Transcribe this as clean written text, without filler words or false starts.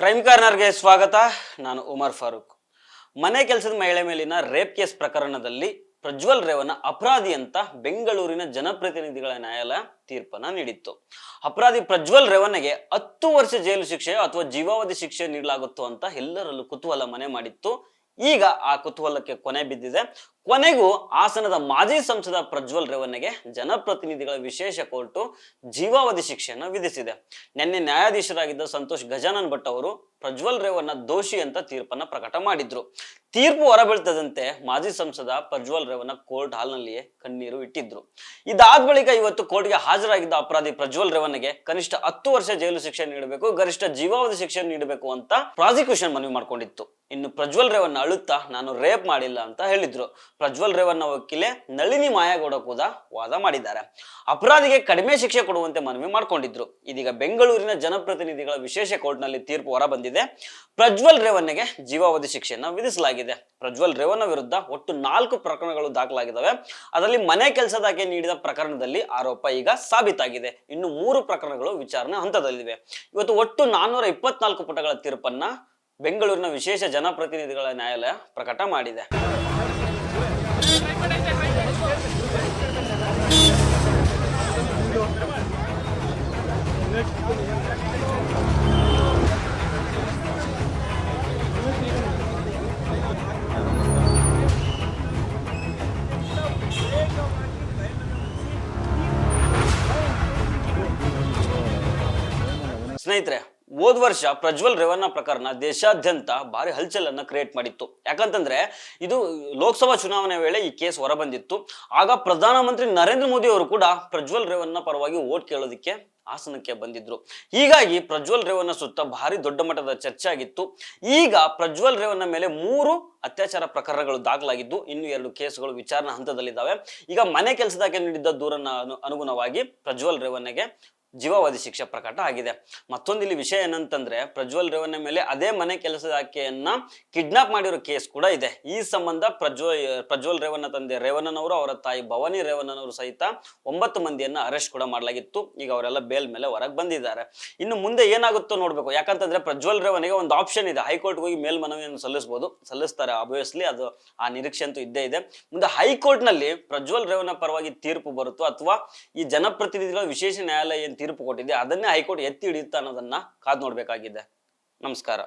Crime ಕಾರ್ನರ್ಗೆ ಸ್ವಾಗತ. ನಾನು ಉಮರ್ ಫಾರೂಕ್. ಮನೆ ಕೆಲಸದ ಮಹಿಳೆ ಮೇಲಿನ ರೇಪ್ ಕೇಸ್ ಪ್ರಕರಣದಲ್ಲಿ ಪ್ರಜ್ವಲ್ ರೇವಣ್ಣ ಅಪರಾಧಿ ಅಂತ ಬೆಂಗಳೂರಿನ ಜನಪ್ರತಿನಿಧಿಗಳ ನ್ಯಾಯಾಲಯ ತೀರ್ಪನ್ನ ನೀಡಿತ್ತು. ಅಪರಾಧಿ ಪ್ರಜ್ವಲ್ ರೇವಣ್ಣಗೆ 10 ವರ್ಷ ಜೈಲು ಶಿಕ್ಷೆ ಅಥವಾ ಜೀವಾವಧಿ ಶಿಕ್ಷೆ ನೀಡಲಾಗುತ್ತೋ ಅಂತ ಎಲ್ಲರಲ್ಲೂ ಕುತೂಹಲ ಮನೆ ಮಾಡಿತ್ತು. ಈಗ ಆ ಕುತೂಹಲಕ್ಕೆ ಕೊನೆ ಬಿದ್ದಿದೆ. ಕೊನೆಗೂ ಹಾಸನದ ಮಾಜಿ ಸಂಸದ ಪ್ರಜ್ವಲ್ ರೇವಣ್ಣಗೆ ಜನಪ್ರತಿನಿಧಿಗಳ ವಿಶೇಷ ಕೋರ್ಟ್ ಜೀವಾವಧಿ ಶಿಕ್ಷೆಯನ್ನು ವಿಧಿಸಿದೆ. ನಿನ್ನೆ ನ್ಯಾಯಾಧೀಶರಾಗಿದ್ದ ಸಂತೋಷ್ ಗಜಾನನ್ ಭಟ್ ಅವರು ಪ್ರಜ್ವಲ್ ರೇವಣ್ಣ ದೋಷಿ ಅಂತ ತೀರ್ಪನ್ನ ಪ್ರಕಟ ಮಾಡಿದ್ರು. ತೀರ್ಪು ಹೊರಬೀಳ್ತದಂತೆ ಮಾಜಿ ಸಂಸದ ಪ್ರಜ್ವಲ್ ರೇವಣ್ಣ ಕೋರ್ಟ್ ಹಾಲ್ನಲ್ಲಿಯೇ ಕಣ್ಣೀರು ಇಟ್ಟಿದ್ರು. ಇದಾದ ಬಳಿಕ ಇವತ್ತು ಕೋರ್ಟ್ಗೆ ಹಾಜರಾಗಿದ್ದ ಅಪರಾಧಿ ಪ್ರಜ್ವಲ್ ರೇವಣ್ಣಗೆ ಕನಿಷ್ಠ 10 ವರ್ಷ ಜೈಲು ಶಿಕ್ಷೆ ನೀಡಬೇಕು, ಗರಿಷ್ಠ ಜೀವಾವಧಿ ಶಿಕ್ಷೆ ನೀಡಬೇಕು ಅಂತ ಪ್ರಾಸಿಕ್ಯೂಷನ್ ಮನವಿ ಮಾಡ್ಕೊಂಡಿತ್ತು. ಇನ್ನು ಪ್ರಜ್ವಲ್ ರೇವಣ್ಣ ಅಳುತ್ತಾ ನಾನು ರೇಪ್ ಮಾಡಿಲ್ಲ ಅಂತ ಹೇಳಿದ್ರು. ಪ್ರಜ್ವಲ್ ರೇವಣ್ಣ ವಕೀಲೆ ನಳಿನಿ ಮಾಯಾಗೌಡ ಕೂಡ ವಾದ ಮಾಡಿದ್ದಾರೆ. ಅಪರಾಧಿಗೆ ಕಡಿಮೆ ಶಿಕ್ಷೆ ಕೊಡುವಂತೆ ಮನವಿ ಮಾಡಿಕೊಂಡಿದ್ರು. ಇದೀಗ ಬೆಂಗಳೂರಿನ ಜನಪ್ರತಿನಿಧಿಗಳ ವಿಶೇಷ ಕೋರ್ಟ್ ನಲ್ಲಿ ತೀರ್ಪು ಹೊರ ಬಂದಿದೆ. ಪ್ರಜ್ವಲ್ ರೇವಣ್ಣಗೆ ಜೀವಾವಧಿ ಶಿಕ್ಷೆಯನ್ನು ವಿಧಿಸಲಾಗಿದೆ. ಪ್ರಜ್ವಲ್ ರೇವಣ್ಣ ವಿರುದ್ಧ ಒಟ್ಟು 4 ಪ್ರಕರಣಗಳು ದಾಖಲಾಗಿದ್ದಾವೆ. ಅದರಲ್ಲಿ ಮನೆ ಕೆಲಸದಾಕೆ ನೀಡಿದ ಪ್ರಕರಣದಲ್ಲಿ ಆರೋಪ ಈಗ ಸಾಬೀತಾಗಿದೆ. ಇನ್ನು 3 ಪ್ರಕರಣಗಳು ವಿಚಾರಣೆ ಹಂತದಲ್ಲಿವೆ. ಇವತ್ತು ಒಟ್ಟು 424 ಪುಟಗಳ ತೀರ್ಪನ್ನ ಬೆಂಗಳೂರಿನ ವಿಶೇಷ ಜನಪ್ರತಿನಿಧಿಗಳ ನ್ಯಾಯಾಲಯ ಪ್ರಕಟ ಮಾಡಿದೆ. ಸ್ನೇಹಿತರೆ, ಹೋದ ವರ್ಷ ಪ್ರಜ್ವಲ್ ರೇವಣ್ಣ ಪ್ರಕರಣ ದೇಶಾದ್ಯಂತ ಭಾರಿ ಹಲ್ಚಲನ್ನ ಕ್ರಿಯೇಟ್ ಮಾಡಿತ್ತು. ಯಾಕಂತಂದ್ರೆ ಇದು ಲೋಕಸಭಾ ಚುನಾವಣೆ ವೇಳೆ ಈ ಕೇಸ್ ಹೊರಬಂದಿತ್ತು. ಆಗ ಪ್ರಧಾನಮಂತ್ರಿ ನರೇಂದ್ರ ಮೋದಿ ಅವರು ಕೂಡ ಪ್ರಜ್ವಲ್ ರೇವಣ್ಣ ಪರವಾಗಿ ವೋಟ್ ಕೇಳೋದಕ್ಕೆ ಹಾಸನಕ್ಕೆ ಬಂದಿದ್ರು. ಹೀಗಾಗಿ ಪ್ರಜ್ವಲ್ ರೇವಣ್ಣ ಸುತ್ತ ಭಾರಿ ದೊಡ್ಡ ಮಟ್ಟದ ಚರ್ಚೆ ಆಗಿತ್ತು. ಈಗ ಪ್ರಜ್ವಲ್ ರೇವಣ್ಣ ಮೇಲೆ 3 ಅತ್ಯಾಚಾರ ಪ್ರಕರಣಗಳು ದಾಖಲಾಗಿದ್ದು ಇನ್ನು 2 ಕೇಸುಗಳು ವಿಚಾರಣಾ ಹಂತದಲ್ಲಿದ್ದಾವೆ. ಈಗ ಮನೆ ಕೆಲಸದಾಕೆ ನೀಡಿದ್ದ ದೂರನ್ನ ಅನುಗುಣವಾಗಿ ಪ್ರಜ್ವಲ್ ರೇವಣ್ಣಗೆ ಜೀವಾವಧಿ ಶಿಕ್ಷೆ ಪ್ರಕಟ ಆಗಿದೆ. ಮತ್ತೊಂದು ಇಲ್ಲಿ ವಿಷಯ ಏನಂತಂದ್ರೆ ಪ್ರಜ್ವಲ್ ರೇವಣ್ಣ ಮೇಲೆ ಅದೇ ಮನೆ ಕೆಲಸದಾಕೆಯನ್ನ ಕಿಡ್ನಾಪ್ ಮಾಡಿರೋ ಕೇಸ್ ಕೂಡ ಇದೆ. ಈ ಸಂಬಂಧ ಪ್ರಜ್ವಲ್ ರೇವಣ್ಣ ತಂದೆ ರೇವಣ್ಣನವರು, ಅವರ ತಾಯಿ ಭವಾನಿ ರೇವಣ್ಣನವರು ಸಹಿತ 9 ಮಂದಿಯನ್ನ ಅರೆಸ್ಟ್ ಕೂಡ ಮಾಡಲಾಗಿತ್ತು. ಈಗ ಅವರೆಲ್ಲ ಬೇಲ್ ಮೇಲೆ ಹೊರಗೆ ಬಂದಿದ್ದಾರೆ. ಇನ್ನು ಮುಂದೆ ಏನಾಗುತ್ತೋ ನೋಡ್ಬೇಕು. ಯಾಕಂತಂದ್ರೆ ಪ್ರಜ್ವಲ್ ರೇವಣ್ಣಿಗೆ ಒಂದು ಆಪ್ಷನ್ ಇದೆ, ಹೈಕೋರ್ಟ್ ಹೋಗಿ ಮೇಲ್ಮನವಿಯನ್ನು ಸಲ್ಲಿಸ್ತಾರೆ. ಆಬ್ವಿಯಸ್ಲಿ ಅದು ಆ ನಿರೀಕ್ಷೆ ಅಂತೂ ಇದ್ದೇ ಇದೆ. ಮುಂದೆ ಹೈಕೋರ್ಟ್ ನಲ್ಲಿ ಪ್ರಜ್ವಲ್ ರೇವಣ್ಣ ಪರವಾಗಿ ತೀರ್ಪು ಬರುತ್ತೋ ಅಥವಾ ಈ ಜನಪ್ರತಿನಿಧಿಗಳ ವಿಶೇಷ ನ್ಯಾಯಾಲಯ ತೀರ್ಪು ಕೊಟ್ಟಿದೆ ಅದನ್ನೇ ಹೈಕೋರ್ಟ್ ಎತ್ತಿ ಹಿಡಿಯುತ್ತಾ ಅನ್ನೋದನ್ನ ಕಾದು ನೋಡ್ಬೇಕಾಗಿದೆ. ನಮಸ್ಕಾರ.